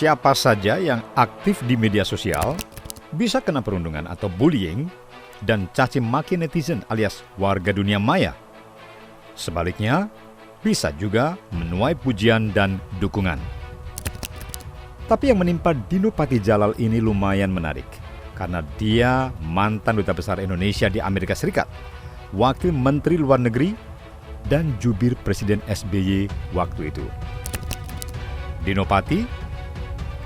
siapa saja yang aktif di media sosial bisa kena perundungan atau bullying dan caci maki netizen alias warga dunia maya. Sebaliknya, bisa juga menuai pujian dan dukungan. Tapi yang menimpa Dino Patijalal ini lumayan menarik, karena dia mantan Duta Besar Indonesia di Amerika Serikat, Wakil Menteri Luar Negeri, dan jubir Presiden SBY waktu itu. Dino Pati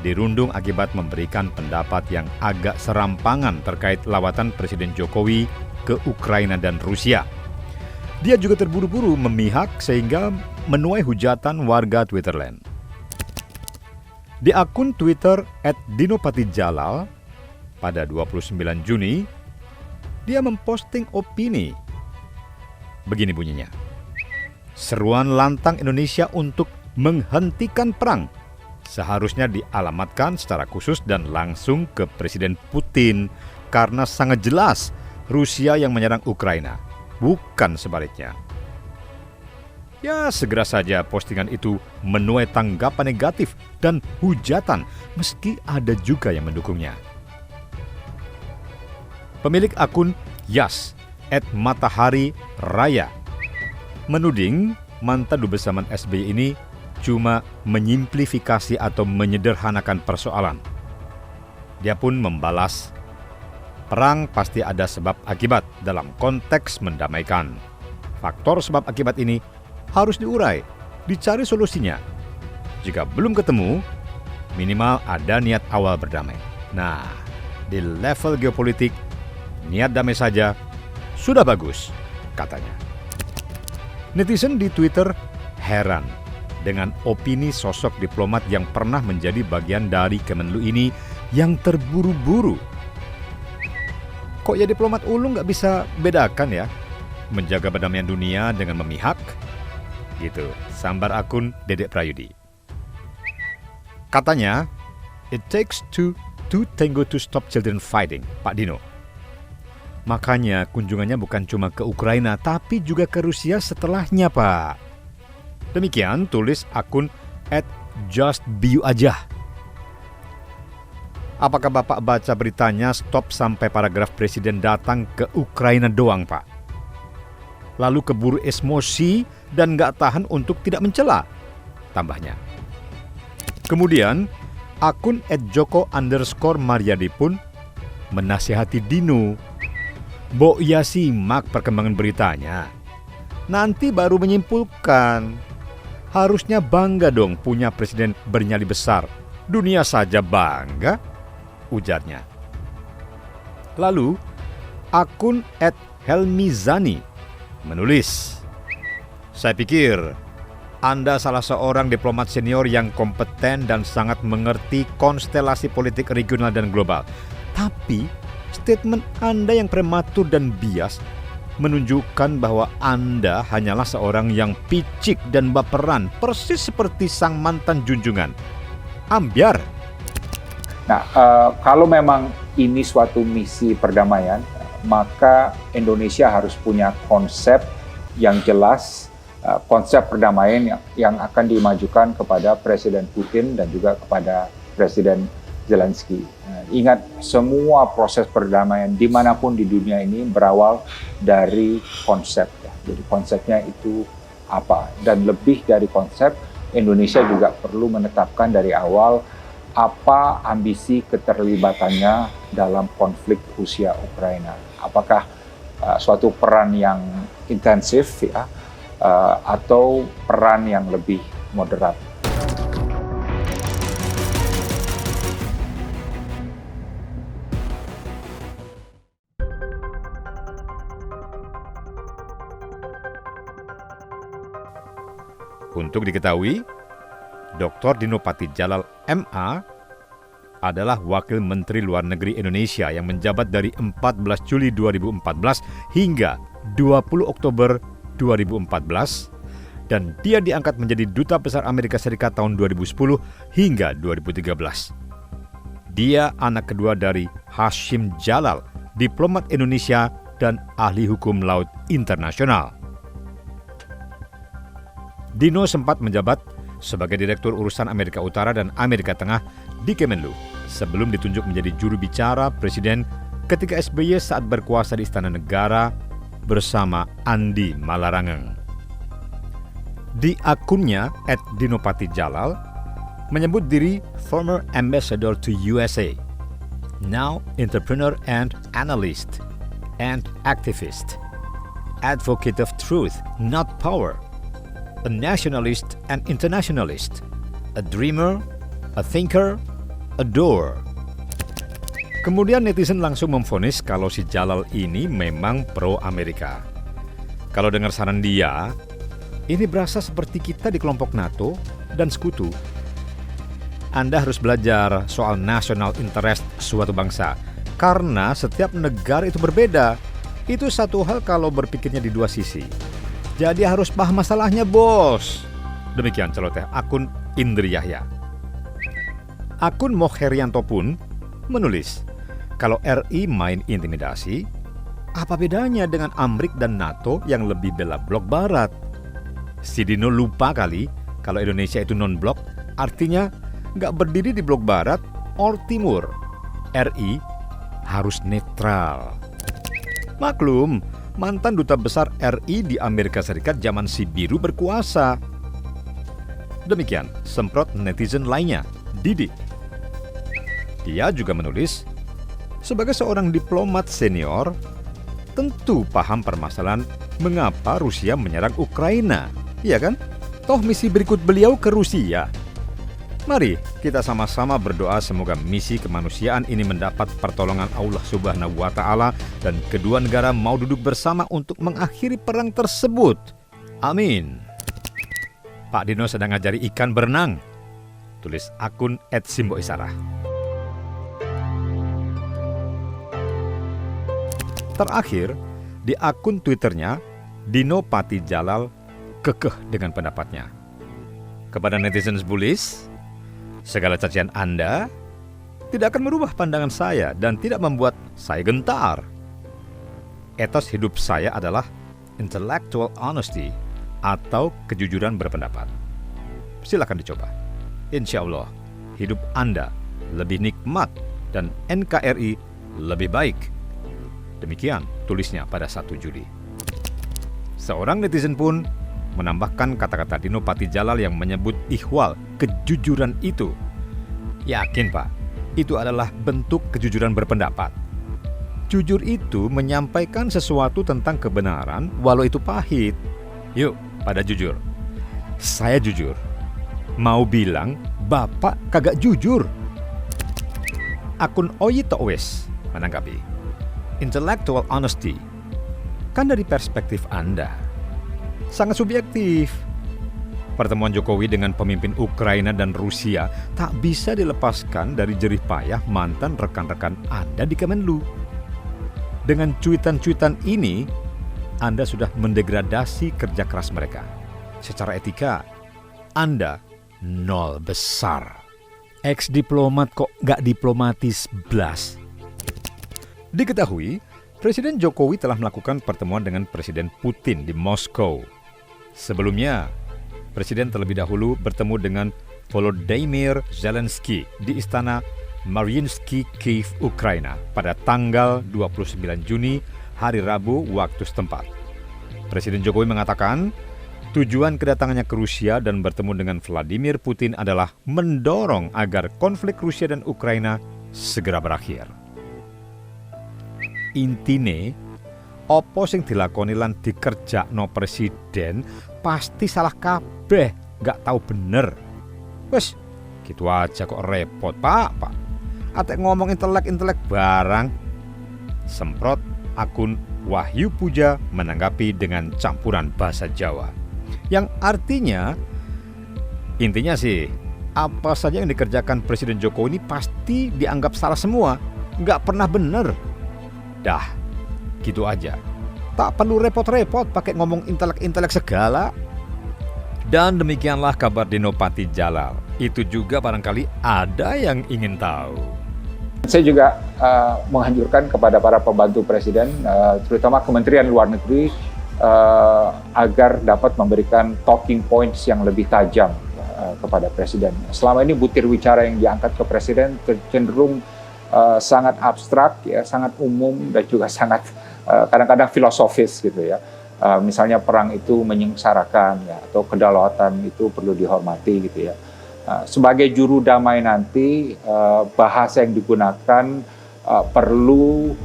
dirundung akibat memberikan pendapat yang agak serampangan terkait lawatan Presiden Jokowi ke Ukraina dan Rusia. Dia juga terburu-buru memihak sehingga menuai hujatan warga Twitterland. Di akun Twitter @dinopatijalal pada 29 Juni, dia memposting opini. Begini bunyinya. Seruan lantang Indonesia untuk menghentikan perang seharusnya dialamatkan secara khusus dan langsung ke Presiden Putin karena sangat jelas Rusia yang menyerang Ukraina, bukan sebaliknya. Ya, segera saja postingan itu menuai tanggapan negatif dan hujatan, meski ada juga yang mendukungnya. Pemilik akun Yas @matahari raya menuding mantan Dubes Zaman SBY ini cuma menyimplifikasi atau menyederhanakan persoalan. Dia pun membalas, perang pasti ada sebab akibat dalam konteks mendamaikan. Faktor sebab akibat ini harus diurai, dicari solusinya. Jika belum ketemu, minimal ada niat awal berdamai. Nah, di level geopolitik, niat damai saja sudah bagus, katanya. Netizen di Twitter heran dengan opini sosok diplomat yang pernah menjadi bagian dari Kemenlu ini yang terburu-buru. Kok ya diplomat ulung nggak bisa bedakan ya? Menjaga perdamaian dunia dengan memihak? Gitu, sambar akun Dedek Prayudi. Katanya, it takes two tango to stop children fighting, Pak Dino. Makanya kunjungannya bukan cuma ke Ukraina, tapi juga ke Rusia setelahnya, Pak. Demikian tulis akun @justbiuaja. Apakah Bapak baca beritanya stop sampai paragraf Presiden datang ke Ukraina doang, Pak? Lalu keburu emosi dan nggak tahan untuk tidak mencela, tambahnya. Kemudian akun @joko_maryadi pun menasihati Dino. Mbok ya simak perkembangan beritanya. Nanti baru menyimpulkan. Harusnya bangga dong punya presiden bernyali besar. Dunia saja bangga, ujarnya. Lalu, akun @helmizani menulis, saya pikir Anda salah seorang diplomat senior yang kompeten dan sangat mengerti konstelasi politik regional dan global. Tapi, statement Anda yang prematur dan bias menunjukkan bahwa Anda hanyalah seorang yang picik dan baperan, persis seperti sang mantan junjungan. Ambyar. Nah, kalau memang ini suatu misi perdamaian, maka Indonesia harus punya konsep yang jelas, konsep perdamaian yang akan dimajukan kepada Presiden Putin dan juga kepada Presiden Zelensky. Ingat, semua proses perdamaian dimanapun di dunia ini berawal dari konsep. Ya. Jadi konsepnya itu apa? Dan lebih dari konsep, Indonesia juga perlu menetapkan dari awal apa ambisi keterlibatannya dalam konflik Rusia-Ukraina. Apakah suatu peran yang intensif ya, atau peran yang lebih moderat. Untuk diketahui, Dr. Dino Patijalal MA adalah Wakil Menteri Luar Negeri Indonesia yang menjabat dari 14 Juli 2014 hingga 20 Oktober 2014 dan dia diangkat menjadi Duta Besar Amerika Serikat tahun 2010 hingga 2013. Dia anak kedua dari Hashim Jalal, diplomat Indonesia dan ahli hukum laut internasional. Dino sempat menjabat sebagai Direktur Urusan Amerika Utara dan Amerika Tengah di Kemenlu sebelum ditunjuk menjadi juru bicara Presiden ketika SBY saat berkuasa di Istana Negara bersama Andi Malarangeng. Di akunnya @dinopatijalal menyebut diri former ambassador to USA, now entrepreneur and analyst and activist, advocate of truth, not power, a nationalist and internationalist, a dreamer, a thinker, a doer. Kemudian netizen langsung memvonis kalau si Jalal ini memang pro-Amerika. Kalau dengar saran dia, ini berasa seperti kita di kelompok NATO dan sekutu. Anda harus belajar soal national interest suatu bangsa, karena setiap negara itu berbeda. Itu satu hal kalau berpikirnya di dua sisi. Jadi harus paham masalahnya, bos. Demikian celoteh akun Indri Yahya. Akun Moherianto pun menulis, kalau RI main intimidasi, apa bedanya dengan Amrik dan NATO yang lebih bela blok barat? Si Dino lupa kali kalau Indonesia itu non-blok, artinya nggak berdiri di blok barat or timur. RI harus netral. Maklum, mantan duta besar RI di Amerika Serikat zaman si Biru berkuasa. Demikian semprot netizen lainnya, Didi. Dia juga menulis, sebagai seorang diplomat senior, tentu paham permasalahan mengapa Rusia menyerang Ukraina. Iya kan? Toh misi berikut beliau ke Rusia. Mari kita sama-sama berdoa semoga misi kemanusiaan ini mendapat pertolongan Allah Subhanahu wa Ta'ala dan kedua negara mau duduk bersama untuk mengakhiri perang tersebut. Amin. Pak Dino sedang ngajari ikan berenang. Tulis akun @simboisarah. Terakhir, di akun Twitternya, Dino Patijalal kekeh dengan pendapatnya. Kepada netizen bullies, segala cacian Anda tidak akan merubah pandangan saya dan tidak membuat saya gentar. Etos hidup saya adalah intellectual honesty atau kejujuran berpendapat. Silakan dicoba. Insya Allah, hidup Anda lebih nikmat dan NKRI lebih baik. Demikian tulisnya pada 1 Juli. Seorang netizen pun menambahkan kata-kata Dino Patijalal yang menyebut ihwal kejujuran itu. Yakin Pak, itu adalah bentuk kejujuran berpendapat. Jujur itu menyampaikan sesuatu tentang kebenaran walau itu pahit. Yuk, pada jujur. Saya jujur. Mau bilang Bapak kagak jujur. Akun Oyi Tokwes menanggapi, intellectual honesty kan dari perspektif Anda sangat subjektif. Pertemuan Jokowi dengan pemimpin Ukraina dan Rusia tak bisa dilepaskan dari jerih payah mantan rekan-rekan Anda di Kemenlu. Dengan cuitan-cuitan ini, Anda sudah mendegradasi kerja keras mereka. Secara etika, Anda nol besar. Ex-diplomat kok nggak diplomatis blas. Diketahui, Presiden Jokowi telah melakukan pertemuan dengan Presiden Putin di Moskow. Sebelumnya, Presiden terlebih dahulu bertemu dengan Volodymyr Zelensky di Istana Mariinsky, Kiev, Ukraina pada tanggal 29 Juni, hari Rabu waktu setempat. Presiden Jokowi mengatakan, tujuan kedatangannya ke Rusia dan bertemu dengan Vladimir Putin adalah mendorong agar konflik Rusia dan Ukraina segera berakhir. Intine, opo sing dilakoni lan dikerjakno presiden pasti salah kabeh, gak tahu bener. Wes, gitu aja kok repot, Pak. Atek ngomong intelek barang. Semprot akun Wahyu Puja menanggapi dengan campuran bahasa Jawa. Yang artinya, intinya sih, apa saja yang dikerjakan Presiden Jokowi ini pasti dianggap salah semua. Gak pernah bener. Dah, gitu aja. Tak perlu repot-repot pakai ngomong intelek segala. Dan demikianlah kabar Dino Patijalal. Itu juga barangkali ada yang ingin tahu. Saya juga menganjurkan kepada para pembantu presiden, terutama Kementerian Luar Negeri, agar dapat memberikan talking points yang lebih tajam kepada Presiden. Selama ini butir bicara yang diangkat ke Presiden cenderung sangat abstrak, ya, sangat umum dan juga sangat kadang-kadang filosofis gitu ya. Misalnya perang itu menyengsarakan, ya, atau kedaulatan itu perlu dihormati gitu ya. Sebagai juru damai nanti bahasa yang digunakan perlu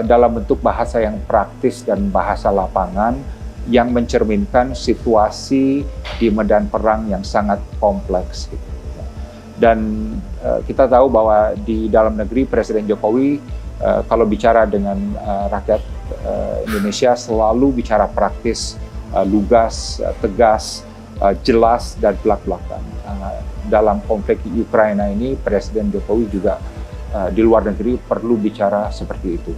dalam bentuk bahasa yang praktis dan bahasa lapangan yang mencerminkan situasi di medan perang yang sangat kompleks. Gitu. Dan kita tahu bahwa di dalam negeri Presiden Jokowi kalau bicara dengan rakyat Indonesia selalu bicara praktis, lugas, tegas, jelas, dan belak-belakan. Dalam konflik Ukraina ini Presiden Jokowi juga di luar negeri perlu bicara seperti itu.